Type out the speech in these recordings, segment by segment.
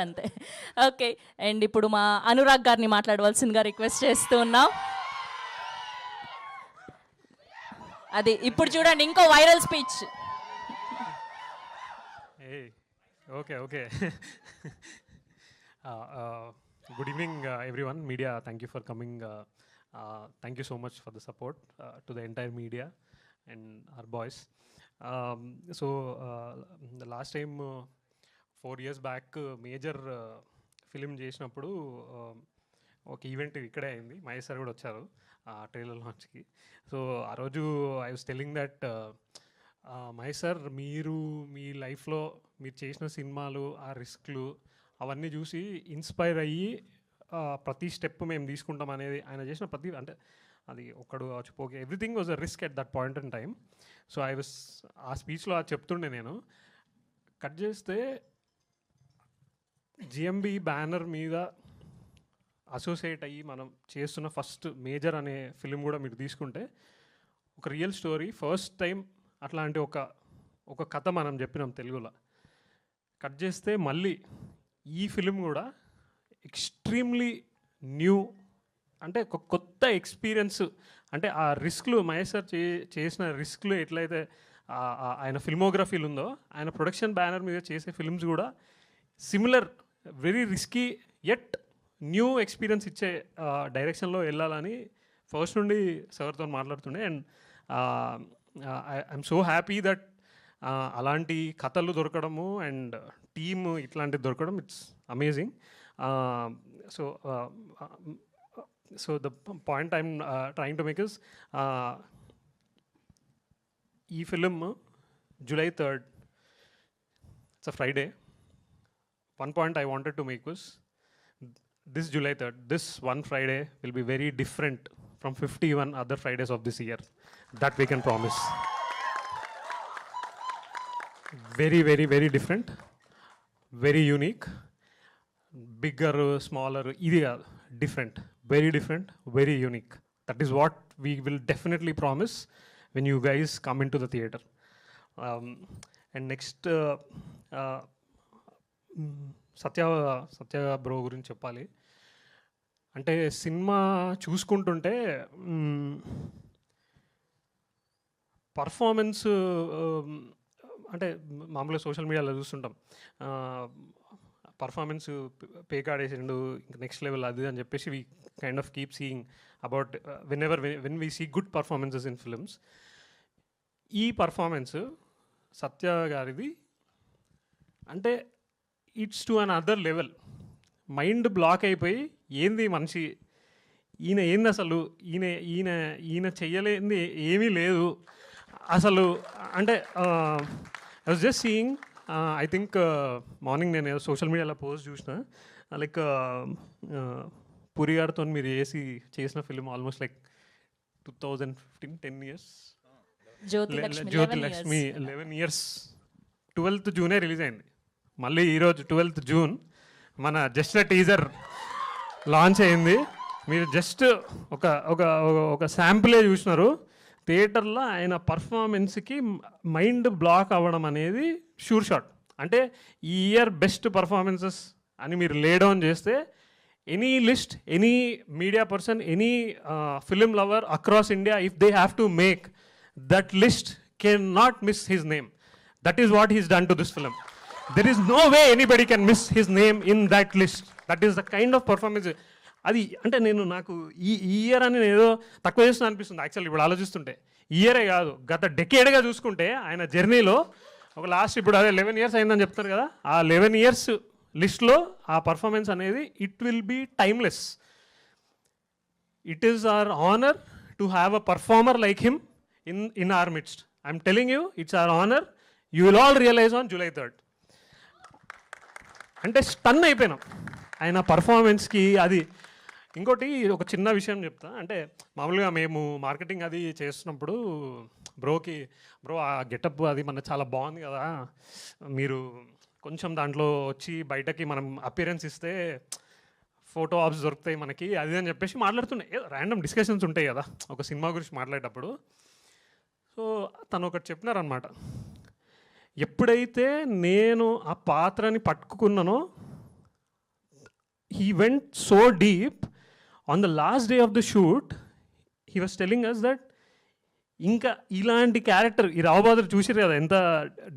అంతే. Okay, and ఇప్పుడు మా అనురాగ్ గారిని మాట్లాడవలసిందిగా రిక్వెస్ట్ చేస్తూ ఉన్నాం. అది ఇప్పుడు చూడండి ఇంకో viral speech. Okay. Good evening, everyone. Media, thank you for coming. Thank you so much for the support to the entire media and our boys. So, the last time, 4 years back, major film చేసినప్పుడు ఒక event ఇక్కడే అయింది. Mahesh sir కూడా వచ్చారు ఆ trailer లాంచ్కి. So ఆ రోజు I was telling that Mahesh sir, మీరు మీ లైఫ్లో మీరు చేసిన సినిమాలు, ఆ రిస్క్లు అవన్నీ చూసి ఇన్స్పైర్ అయ్యి ప్రతి స్టెప్ మేము తీసుకుంటాం అనేది ఆయన చేసిన ప్రతి, అంటే అది ఒక్కడు చెప్పోకే, everything was a risk at that point in time. So I was ఆ స్పీచ్లో అది చెప్తుండే. నేను కట్ చేస్తే జిఎంబి బ్యానర్ మీద అసోసియేట్ అయ్యి మనం చేస్తున్న ఫస్ట్ మేజర్ అనే ఫిలిం కూడా మీరు తీసుకుంటే ఒక రియల్ స్టోరీ, ఫస్ట్ టైం అట్లాంటి ఒక కథ మనం చెప్పినాం తెలుగులో. కట్ చేస్తే మళ్ళీ ఈ ఫిలిం కూడా ఎక్స్ట్రీమ్లీ న్యూ, అంటే ఒక కొత్త ఎక్స్పీరియన్స్. అంటే ఆ రిస్క్లు మహేష్ సార్ చేసిన రిస్క్లు ఎట్లయితే ఆయన ఫిల్మోగ్రఫీలు ఉందో, ఆయన ప్రొడక్షన్ బ్యానర్ మీద చేసే ఫిల్మ్స్ కూడా similar, very risky at new experience ఇచ్చే డైరెక్షన్లో వెళ్ళాలని ఫస్ట్ నుండి సార్తో మాట్లాడుతుండే. And I'm so happy that అలాంటి కథలు దొరకడము అండ్ టీమ్ ఇట్లాంటిది దొరకడం, it's amazing. So the point I'm trying to make is, ఈ film July 3rd, it's a Friday. One point I wanted to make was, this July 3rd, this one Friday will be very different from 51 other Fridays of this year. That we can promise. Very, very, very different. Very unique. Bigger, smaller, different. Very different, very unique. That is what we will definitely promise when you guys come into the theater. And next, Satya bro గురించి చెప్పాలి. అంటే cinema చూసుకుంటుంటే performance, అంటే మామూలుగా social మీడియాలో చూస్తుంటాం, performance పేకాడేసిండు ఇంకా next level అది అని చెప్పేసి we kind of keep seeing about when we see good performances in films. ఈ పర్ఫార్మెన్స్ సత్య గారిది అంటే it's to another level. Mind block అయిపోయి ఏంది మనిషి, ఈయన ఏంది అసలు, ఈయన చెయ్యలేంది ఏమీ లేదు అసలు. అంటే I was just seeing, I think morning నేను సోషల్ మీడియాలో పోస్ట్ చూసిన, లైక్ పూరి గారితో మీరు చేసిన film almost like 2015, 10 years. Jyothilakshmi 11 years. 12th June release అయింది. మళ్ళీ ఈరోజు 12th June మన జస్ట్ టీజర్ లాంచ్ అయింది. మీరు జస్ట్ ఒక శాంపులే చూసినారు. థియేటర్లో ఆయన పర్ఫార్మెన్స్కి మైండ్ బ్లాక్ అవ్వడం అనేది షూర్ షాట్. అంటే ఈ ఇయర్ బెస్ట్ పర్ఫార్మెన్సెస్ అని మీరు లే డౌన్ చేస్తే any list, any media person, any film lover across India, if they have to make that list, can not miss his name. That is what he's done to this film. There is no way anybody can miss his name in that list. That is the kind of performance. అది అంటే నాకు ఈ year అని ఏదో తక్కువ చేస్తున్నా అనిపిస్తుంది actually ఇప్పుడు ఆలోచిస్తుంటే. ఇయరే కాదు, గత డెకేడ్గా చూసుకుంటే ఆయన జర్నీలో ఒక లాస్ట్ ఇప్పుడు అదే 11 years అయిందని చెప్తారు కదా, ఆ 11 years లిస్ట్లో ఆ పర్ఫార్మెన్స్ అనేది it will be timeless. It is our honour to have a performer like him in our midst. I'm telling you, it's our honour. You will all realise on July 3rd. అంటే stun అయిపోయినాం ఆయన పర్ఫార్మెన్స్కి. అది ఇంకోటి ఒక చిన్న విషయం చెప్తా. అంటే మామూలుగా మేము మార్కెటింగ్ అది చేస్తున్నప్పుడు బ్రో ఆ గెటప్ అది మన చాలా బాగుంది కదా, మీరు కొంచెం దాంట్లో వచ్చి బయటకి మనం అపియరెన్స్ ఇస్తే ఫోటో ఆప్స్ దొరుకుతాయి మనకి అది అని చెప్పేసి మాట్లాడుతుండే. ర్యాండమ్ డిస్కషన్స్ ఉంటాయి కదా ఒక సినిమా గురించి మాట్లాడేటప్పుడు. సో తను ఒకటి చెప్పినారనమాట, ఎప్పుడైతే నేను ఆ పాత్రని పట్టుకున్నానో he went so deep. On the last day of the shoot, he was telling us that ఇంకా ఇలాంటి క్యారెక్టర్ ఈ రావు బహదూర్ చూసారు కదా ఎంత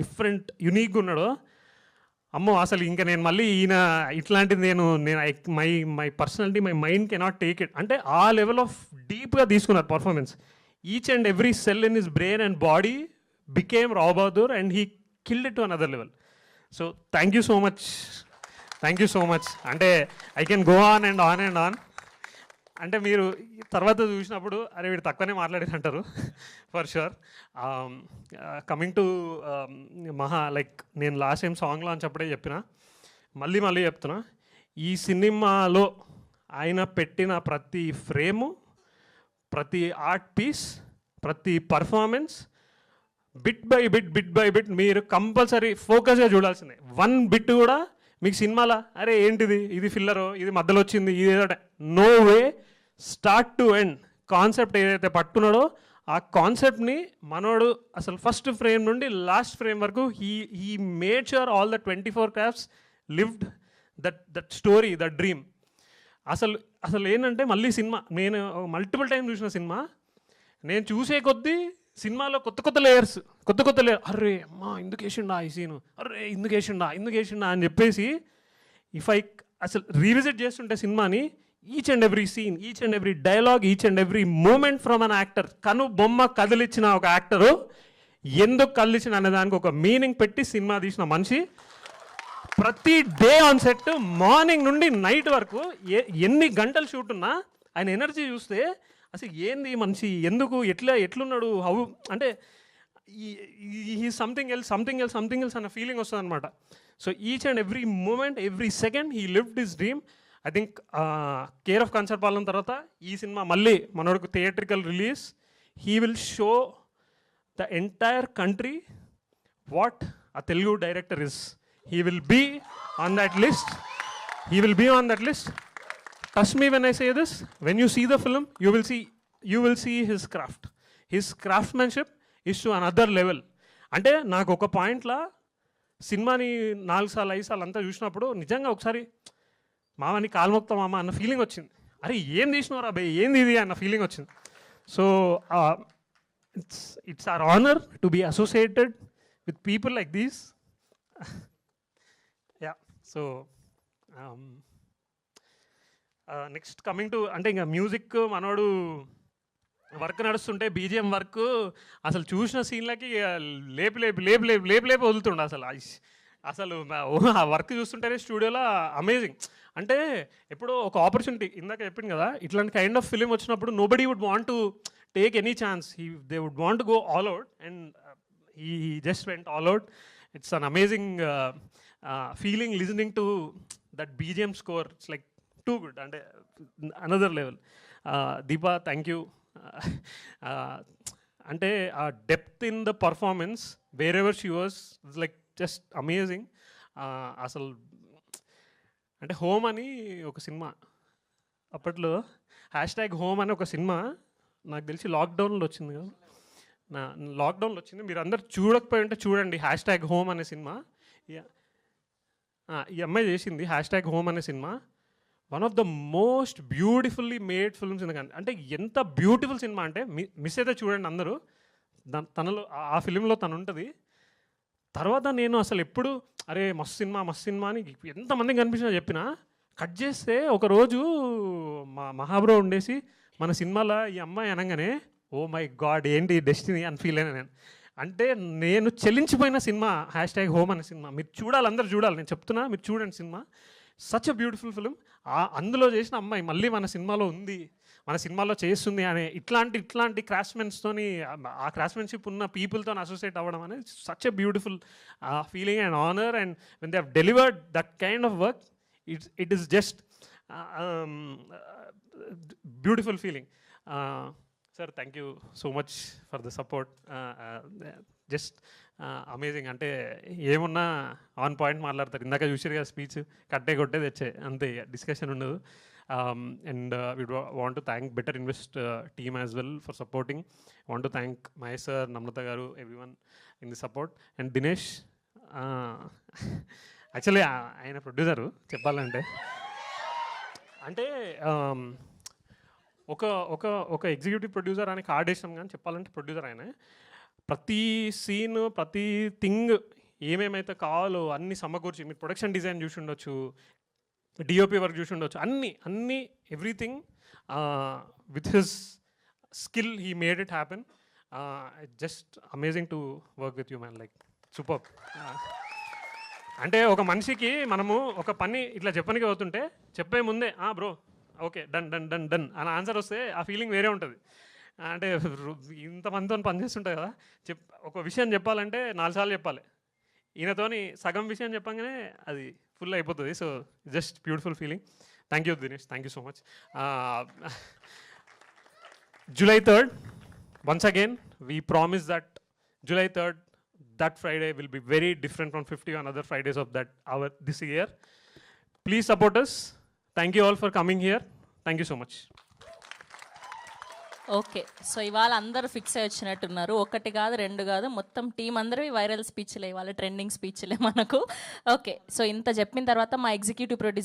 డిఫరెంట్ యునీక్గా ఉన్నాడో, అమ్మో అసలు ఇంకా నేను మళ్ళీ ఈయన ఇట్లాంటిది నేను my personality my mind cannot take it అంటే ఆ లెవెల్ ఆఫ్ డీప్గా తీసుకున్నారు performance. Each and every cell in his brain and body became Rao Bahadur and he killed it to another level. So thank you so much, thank you so much. అంటే I can go on and on and on. అంటే మీరు తర్వాత చూసినప్పుడు అరే వీడు తక్కువనే మాట్లాడేది అంటారు for sure. Coming to Maha, like నేను లాస్ట్ టైం సాంగ్ లాంచ్ అప్పుడే చెప్పిన, మళ్ళీ చెప్తున్నా, ఈ సినిమాలో ఆయన పెట్టిన ప్రతి ఫ్రేము, ప్రతి ఆర్ట్ పీస్, ప్రతి పర్ఫార్మెన్స్ బిట్ బై బిట్ మీరు కంపల్సరీ ఫోకస్గా చూడాల్సిందే. వన్ బిట్ కూడా మీకు సినిమాలో అరే ఏంటిది, ఇది ఫిల్లరో, ఇది మధ్యలో వచ్చింది, ఇది ఏదో, no way. Start to end concept ఏదైతే పట్టుకున్నాడో ఆ కాన్సెప్ట్ని మనోడు అసలు ఫస్ట్ ఫ్రేమ్ నుండి లాస్ట్ ఫ్రేమ్ వరకు he made sure all the 24 crafts lived that story, that dream. అసలు ఏంటంటే మళ్ళీ సినిమా నేను మల్టిపుల్ టైం చూసిన సినిమా, నేను చూసే కొద్దీ సినిమాలో కొత్త లేయర్స్ అర్రే అమ్మా ఎందుకు వేసిండా ఈ సీను, అర్రే ఎందుకు వేసిండా అని చెప్పేసి అసలు రీవిజిట్ చేస్తుంటే సినిమాని each and every scene, each and every dialogue, each and every moment from an actor, కను బొమ్మ కదిలిచ్చిన ఒక యాక్టరు ఎందుకు కదిలిచ్చిన అనే దానికి ఒక మీనింగ్ పెట్టి సినిమా తీసిన మనిషి. ప్రతి డే ఆన్ సెట్ మార్నింగ్ నుండి నైట్ వరకు ఎన్ని గంటలు షూట్ ఉన్నా ఆయన ఎనర్జీ చూస్తే అసలు ఏంది మనిషి, ఎందుకు ఎట్లున్నాడు, హౌ అంటే ఈ సంథింగ్ ఎల్స్ అన్న ఫీలింగ్ వస్తుంది అనమాట. So each and every moment, every second he lived his dream. I think care of Kancharapalem తర్వాత ఈ సినిమా మళ్ళీ మనోడికి theatrical release. He will show the entire country what a Telugu director is. He will be on that list. Trust me when I say this, when you see the film, you will see his craft. His craftsmanship is to another level. అంటే నాకు ఒక పాయింట్లో సినిమాని 4 సార్లు 5 సార్లు అంతా చూసినప్పుడు నిజంగా ఒకసారి మామని కాల్మొక్తా మామ అన్న ఫీలింగ్ వచ్చింది. అరే ఏం తీసినవరా బై, ఏంది ఇది అన్న ఫీలింగ్ వచ్చింది. So it's our honour to be associated with people like these. Yeah, so next coming to అంటే ఇంకా మ్యూజిక్ మనోడు వర్క్ నడుస్తుంటే బీజిఎం వర్క్ అసలు చూసిన సీన్లకి లేపి వదులుతుండే. అసలు ఆ వర్క్ చూస్తుంటేనే స్టూడియోలో అమేజింగ్. అంటే ఎప్పుడో ఒక ఆపర్చునిటీ ఇందాక చెప్పింది కదా, ఇట్లాంటి కైండ్ ఆఫ్ ఫిలిం వచ్చినప్పుడు nobody would want to take any chance, they would want to go all out and he just went all out. It's an amazing feeling listening to that BGM score. It's like too good, అంటే another level. Deepa thank you. అంటే ఆ depth in the performance wherever she was it's like just amazing. అసలు అంటే home అని ఒక cinema అప్పట్లో #home అని ఒక సినిమా నాకు తెలిసి లాక్డౌన్లో వచ్చింది కదా, లాక్డౌన్లో వచ్చింది. మీరు అందరు చూడకపోయి ఉంటే చూడండి #హోమ్ అనే సినిమా. ఈ అమ్మాయి చేసింది #హోమ్ అనే cinema. One of the most beautifully made films in the country. అంటే ఎంత బ్యూటిఫుల్ సినిమా అంటే మిస్ అయితే చూడండి అందరూ. తనలో ఆ ఫిలింలో తను ఉంటుంది. తర్వాత నేను అసలు ఎప్పుడు అరే మస్తు సినిమా అని ఎంతమందికి కనిపించినా చెప్పినా, కట్ చేస్తే ఒకరోజు మా మహాబ్రో ఉండేసి మన సినిమాలో ఈ అమ్మాయి అనగానే ఓ మై గాడ్ ఏంటి డెస్టినీ అని ఫీల్ అయినా నేను. అంటే నేను చెల్లించిపోయిన సినిమా #హోమ్ అనే సినిమా. మీరు చూడాలి, అందరు చూడాలి, నేను చెప్తున్నా, మీరు చూడండి cinema. Such a beautiful film. అందులో చేసిన అమ్మాయి మళ్ళీ మన సినిమాలో ఉంది, మన సినిమాలో చేస్తుంది అనే ఇట్లాంటి క్రాఫ్ట్మెన్స్తోని, ఆ క్రాఫ్ట్మెన్షిప్ ఉన్న పీపుల్తో అసోసియేట్ అవ్వడం అనేది such a beautiful feeling and honour. And when they have delivered that kind of work, it is just beautiful feeling. Sir thank you so much for the support. Just amazing. అంటే ఏమున్నా on point మాట్లాడతారు. ఇందాక చూసారు కదా speech, కొట్టే తెచ్చే అంతే, discussion ఉండదు. And we want to thank Better Invest team as well for supporting. Want to thank Mahesh sir, Namrata garu, everyone in the support. And Dinesh, actually ayana producer cheppalante అంటే ఒక ఒక ఒక executive producer అని card వేసాం కానీ చెప్పాలంటే producer ఆయన ప్రతి సీన్ ప్రతి థింగ్ ఏమేమైతే కావాలో అన్ని సమకూర్చి మీరు ప్రొడక్షన్ డిజైన్ చూసి ఉండొచ్చు, డిఓపి వర్క్ చూసి ఉండొచ్చు, అన్ని everything with his skill he made it happen. Just amazing to work with you man, like super. అంటే ఒక మనిషికి మనము ఒక పని ఇట్లా చెప్పడానికి అవుతుంటే చెప్పే ముందే bro okay done done done done అని ఆన్సర్ వస్తే ఆ ఫీలింగ్ వేరే ఉంటుంది. అంటే ఇంతమందితో పనిచేస్తుంటుంది కదా, ఒక విషయం చెప్పాలంటే 4 సార్లు చెప్పాలి. ఈయనతోని సగం విషయం చెప్పగానే అది ఫుల్ అయిపోతుంది. So just beautiful feeling. Thank you Dinesh, thank you so much. July 3rd, once again, we promise that July 3rd, that Friday will be very different from 51 other Fridays of that hour this year. Please support us. Thank you all for coming here. Thank you so much. Okay, so ఇవాళ అందరూ fix అయ్యి వచ్చినట్టున్నారు. 1 కాదు 2 కాదు, మొత్తం team అందరివి viral స్పీచ్లే, ఇవాళ trending స్పీచ్లే మనకు. ఓకే, సో ఇంత చెప్పిన తర్వాత మా ఎగ్జిక్యూటివ్ ప్రొడ్యూసర్